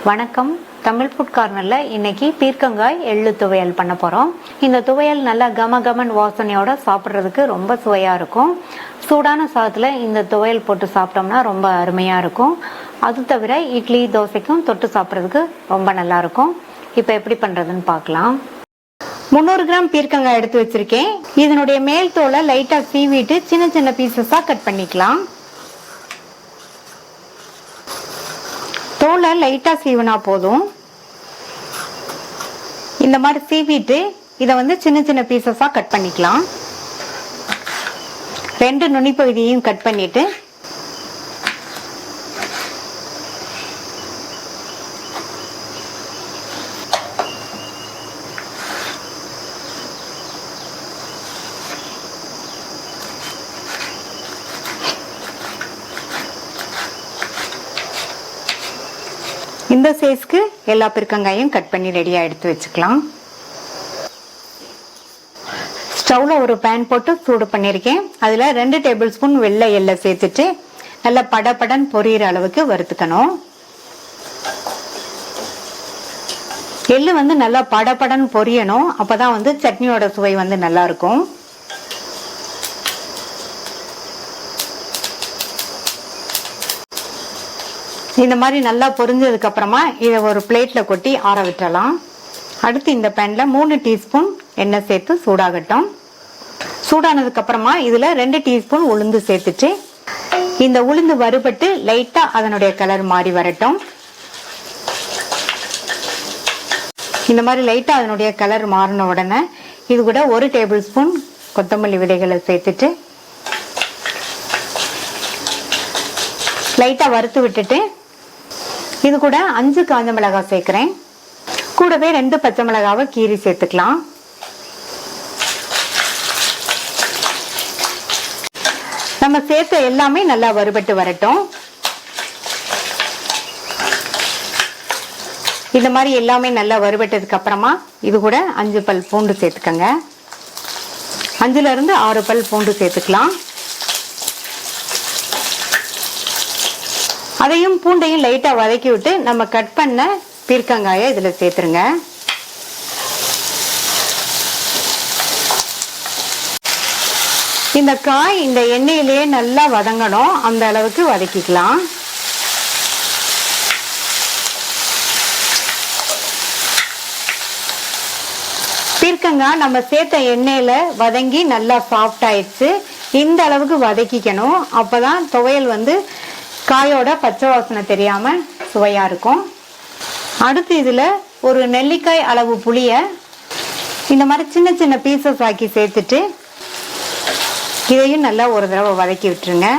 வணக்கம். தமிழ் ஃபுட் கார்னர்ல இன்னைக்கு பீர்க்கங்காய் எள்ளு துவையல் பண்ண போறோம். இந்த துவையல் நல்லா கமகமன் வாசனையோட சாப்பிட்றதுக்கு ரொம்ப சுவையா இருக்கும். சூடான சாதத்துல இந்த துவையல் போட்டு சாப்பிட்டோம்னா ரொம்ப அருமையா இருக்கும். அது தவிர இட்லி தோசைக்கும் தொட்டு சாப்பிட்றதுக்கு ரொம்ப நல்லா இருக்கும். இப்போ எப்படி பண்றதுன்னு பார்க்கலாம். 300 கிராம் பீர்க்கங்காய் எடுத்து வச்சிருக்கேன். இதனுடைய மேல் தோலை லைட்டா சீவிட்டு சின்ன சின்ன பீசஸா கட் பண்ணிக்கலாம். தோலை லைட்டா சீவினா போதும். இந்த மாதிரி சீவிட்டு இதை சின்ன சின்ன பீசஸா கட் பண்ணிக்கலாம். 2 நுனி பகுதியையும் கட் பண்ணிட்டு இந்த சைஸ்க்கு எல்லா பீர்க்கங்காயும் கட் பண்ணி ரெடியா எடுத்து வச்சுக்கலாம். ஸ்டவ்ல ஒரு பேன் போட்டு சூடு பண்ணிருக்கேன். அதுல 2 டேபிள் ஸ்பூன் வெள்ளை எள்ளை சேர்த்துட்டு நல்லா படபடன் பொரியிற அளவுக்கு வறுத்துக்கணும். எள்ளு நல்லா படபடன் பொரியணும். அப்பதான் சட்னியோட சுவை நல்லா இருக்கும். இந்த மாதிரி நல்லா பொரிஞ்சதுக்கு அப்புறமா இதை ஒரு பிளேட்ல கொட்டி ஆற விட்டுறலாம். அடுத்து இந்த பேன்ல 3 டீஸ்பூன் எண்ணெய் சேர்த்து சூடாகட்டும். சூடானதுக்கு அப்புறமா இதுல 2 டீஸ்பூன் உளுந்து சேர்த்துட்டு இந்த உளுந்து வறுபட்டு லைட்டா அதனுடைய கலர் மாறி வரட்டும். இந்த மாதிரி லைட்டா அதனுடைய கலர் மாறின உடனே இது கூட 1 டேபிள் ஸ்பூன் கொத்தமல்லி விதைகளை சேர்த்துட்டு லைட்டா வறுத்து விட்டுட்டு இது கூட 5 காஞ்ச மிளகாய் சேர்க்கிறேன். கூடவே 2 பச்சை மிளகாவை கீரி சேர்த்துக்கலாம். நம்ம சேர்த்த எல்லாமே நல்லா வறுபட்டு வரட்டும். இந்த மாதிரி எல்லாமே நல்லா வறுபட்டதுக்கு அப்புறமா இது கூட 5 பல் பூண்டு சேர்த்துக்கங்க. 5ல இருந்து 6 பல் பூண்டு சேர்த்துக்கலாம். அதையும் பூண்டையும் லைட்டா வதக்கி விட்டு நம்ம கட் பண்ண பீர்க்கங்காயை இதுல சேர்த்துருங்க. இந்த காய் இந்த எண்ணெயிலேயே நல்லா வதங்கணும். அந்த அளவுக்கு வதக்கிக்கலாம். பீர்க்கங்காய் நம்ம சேர்த்த எண்ணெயில வதங்கி நல்லா சாஃப்ட் ஆயிடுச்சு. இந்த அளவுக்கு வதக்கிக்கணும். அப்பதான் துவையல் காயோட பச்சை வாசனை தெரியாம சுவையா இருக்கும். அடுத்து இதுல ஒரு நெல்லிக்காய் அளவு புளிய இந்த மாதிரி சின்ன சின்ன பீசஸ் ஆக்கி சேர்த்துட்டு இதையும் நல்லா ஒரு தடவை வதக்கி விட்டுருங்க.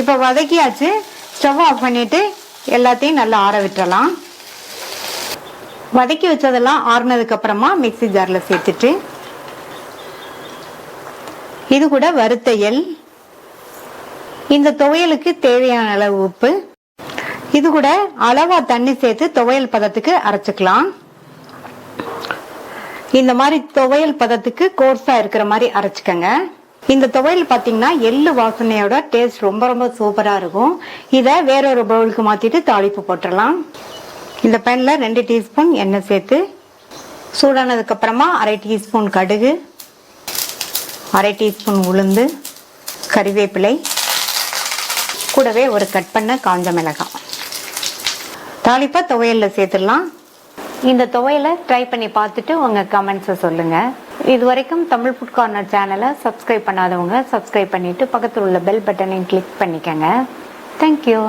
இப்ப வதக்கியாச்சு. ஸ்டவ் ஆஃப் பண்ணிட்டு எல்லாத்தையும் நல்லா ஆற விட்டுறலாம். வதக்கி வச்சதெல்லாம் ஆறுனதுக்கு அப்புறமா மிக்ஸி ஜார்ல சேர்த்துட்டு இது கூட வறுத்த எள், இந்த துவையலுக்கு தேவையான அளவு உப்பு, இது கூட அளவா தண்ணி சேர்த்து துவையல் பதத்துக்கு அரைச்சுக்கலாம். இந்த மாதிரி துவையல் பதத்துக்கு கோர்ஸா இருக்கிற மாதிரி அரைச்சுக்கங்க. இந்த துவையல் பாத்தீங்கன்னா எள்ளு வாசனையோட டேஸ்ட் ரொம்ப ரொம்ப சூப்பரா இருக்கும். இத வேறொரு பவுலுக்கு மாத்திட்டு தாளிப்பு போட்டுடலாம். இந்த பேன்ல 2 டீஸ்பூன் எண்ணெய் சேர்த்து சூடானதுக்கு அப்புறமா 1/2 டீஸ்பூன் கடுகு, 1/2 டீஸ்பூன் உளுந்து, கறிவேப்பிலை, கூடவே ஒரு கட் பண்ண காஞ்ச மிளகாய் தாளிப்பா துவையல்ல சேர்த்துடலாம். இந்த துவையலை ட்ரை பண்ணி பார்த்துட்டு உங்க கமெண்ட்ஸை சொல்லுங்க. இது வரைக்கும் தமிழ் ஃபுட் கார்னர் சேனலை சப்ஸ்கிரைப் பண்ணாதவங்க சப்ஸ்கிரைப் பண்ணிட்டு பக்கத்தில் உள்ள பெல் பட்டனையும் கிளிக் பண்ணிக்கங்க. தேங்க்யூ.